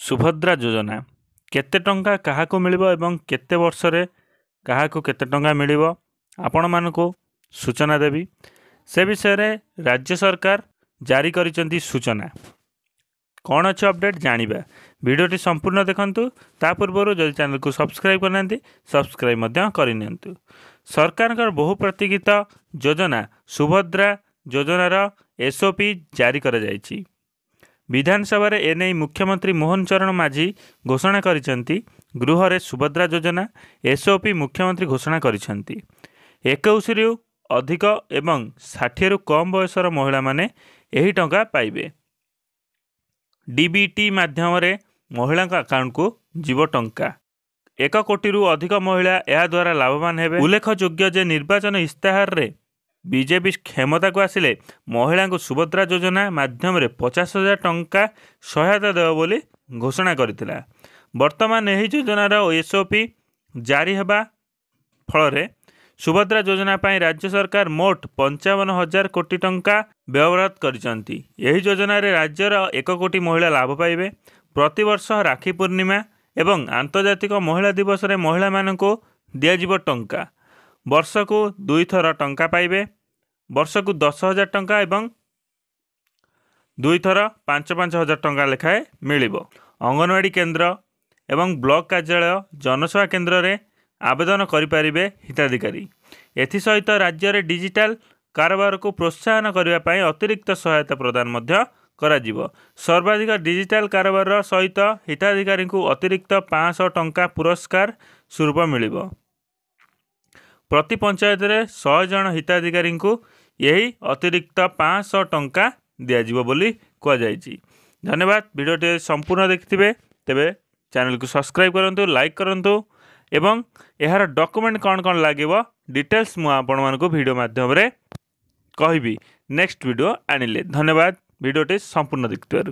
ସୁଭଦ୍ରା ଯୋଜନା କେତେ ଟଙ୍କା କାହାକୁ ମିଳିବ ଏବଂ କେତେ ବର୍ଷରେ କାହାକୁ କେତେ ଟଙ୍କା ମିଳିବ ଆପଣମାନଙ୍କୁ ସୂଚନା ଦେବି। ସେ ବିଷୟରେ ରାଜ୍ୟ ସରକାର ଜାରି କରିଛନ୍ତି ସୂଚନା। କ'ଣ ଅଛି ଅପଡେଟ୍ ଜାଣିବା। ଭିଡ଼ିଓଟି ସମ୍ପୂର୍ଣ୍ଣ ଦେଖନ୍ତୁ। ତା ପୂର୍ବରୁ ଯଦି ଚ୍ୟାନେଲକୁ ସବସ୍କ୍ରାଇବ୍ କରିନାହାନ୍ତି ସବସ୍କ୍ରାଇବ୍ ମଧ୍ୟ କରିନିଅନ୍ତୁ। ସରକାରଙ୍କର ବହୁ ପ୍ରତୀକ୍ଷିତ ଯୋଜନା ସୁଭଦ୍ରା ଯୋଜନାର SOP ଜାରି କରାଯାଇଛି। ବିଧାନସଭାରେ ଏନେଇ ମୁଖ୍ୟମନ୍ତ୍ରୀ ମୋହନ ଚରଣ ମାଝୀ ଘୋଷଣା କରିଛନ୍ତି। ଗୃହରେ ସୁଭଦ୍ରା ଯୋଜନା SOP ମୁଖ୍ୟମନ୍ତ୍ରୀ ଘୋଷଣା କରିଛନ୍ତି। 21ରୁ ଅଧିକ ଏବଂ 60ରୁ କମ୍ ବୟସର ମହିଳାମାନେ ଏହି ଟଙ୍କା ପାଇବେ। DBT ମାଧ୍ୟମରେ ମହିଳାଙ୍କ ଆକାଉଣ୍ଟକୁ ଯିବ ଟଙ୍କା। 1 କୋଟିରୁ ଅଧିକ ମହିଳା ଏହାଦ୍ୱାରା ଲାଭବାନ ହେବେ। ଉଲ୍ଲେଖଯୋଗ୍ୟ ଯେ ନିର୍ବାଚନ ଇସ୍ତାହାରରେ ବିଜେପି କ୍ଷମତାକୁ ଆସିଲେ ମହିଳାଙ୍କୁ ସୁଭଦ୍ରା ଯୋଜନା ମାଧ୍ୟମରେ 50,000 ଟଙ୍କା ସହାୟତା ଦେବ ବୋଲି ଘୋଷଣା କରିଥିଲା। ବର୍ତ୍ତମାନ ଏହି ଯୋଜନାର SOP ଜାରି ହେବା ଫଳରେ ସୁଭଦ୍ରା ଯୋଜନା ପାଇଁ ରାଜ୍ୟ ସରକାର ମୋଟ 55,000 କୋଟି ଟଙ୍କା ବ୍ୟୟବରାଦ କରିଛନ୍ତି। ଏହି ଯୋଜନାରେ ରାଜ୍ୟର 1 କୋଟି ମହିଳା ଲାଭ ପାଇବେ। ପ୍ରତିବର୍ଷ ରାକ୍ଷୀ ପୂର୍ଣ୍ଣିମା ଏବଂ ଆନ୍ତର୍ଜାତିକ ମହିଳା ଦିବସରେ ମହିଳାମାନଙ୍କୁ ଦିଆଯିବ ଟଙ୍କା। ବର୍ଷକୁ 2 ଥର ଟଙ୍କା ପାଇବେ। ବର୍ଷକୁ 10,000 ଟଙ୍କା ଏବଂ 2 ଥର 5,000 ଟଙ୍କା ଲେଖାଏଁ ମିଳିବ। ଅଙ୍ଗନବାଡ଼ି କେନ୍ଦ୍ର ଏବଂ ବ୍ଲକ କାର୍ଯ୍ୟାଳୟ ଜନସେବା କେନ୍ଦ୍ରରେ ଆବେଦନ କରିପାରିବେ ହିତାଧିକାରୀ। ଏଥିସହିତ ରାଜ୍ୟରେ ଡିଜିଟାଲ କାରବାରକୁ ପ୍ରୋତ୍ସାହନ କରିବା ପାଇଁ ଅତିରିକ୍ତ ସହାୟତା ପ୍ରଦାନ ମଧ୍ୟ କରାଯିବ। ସର୍ବାଧିକ ଡିଜିଟାଲ କାରବାର ସହିତ ହିତାଧିକାରୀଙ୍କୁ ଅତିରିକ୍ତ 500 ଟଙ୍କା ପୁରସ୍କାର ସ୍ୱରୂପ ମିଳିବ। ପ୍ରତି ପଞ୍ଚାୟତରେ 100 ଜଣ ହିତାଧିକାରୀଙ୍କୁ ଏହି ଅତିରିକ୍ତ 500 ଟଙ୍କା ଦିଆଯିବ ବୋଲି କୁହାଯାଇଛି। ଧନ୍ୟବାଦ। ଭିଡ଼ିଓଟି ସମ୍ପୂର୍ଣ୍ଣ ଦେଖିଥିବେ ତେବେ ଚ୍ୟାନେଲକୁ ସବସ୍କ୍ରାଇବ୍ କରନ୍ତୁ, ଲାଇକ୍ କରନ୍ତୁ ଏବଂ ଏହାର ଡକୁମେଣ୍ଟ କ'ଣ ଲାଗିବ ଡିଟେଲ୍ସ ମୁଁ ଆପଣମାନଙ୍କୁ ଭିଡ଼ିଓ ମାଧ୍ୟମରେ କହିବି ନେକ୍ସଟ ଭିଡ଼ିଓ ଆଣିଲେ। ଧନ୍ୟବାଦ ଭିଡ଼ିଓଟି ସମ୍ପୂର୍ଣ୍ଣ ଦେଖିଥିବାରୁ।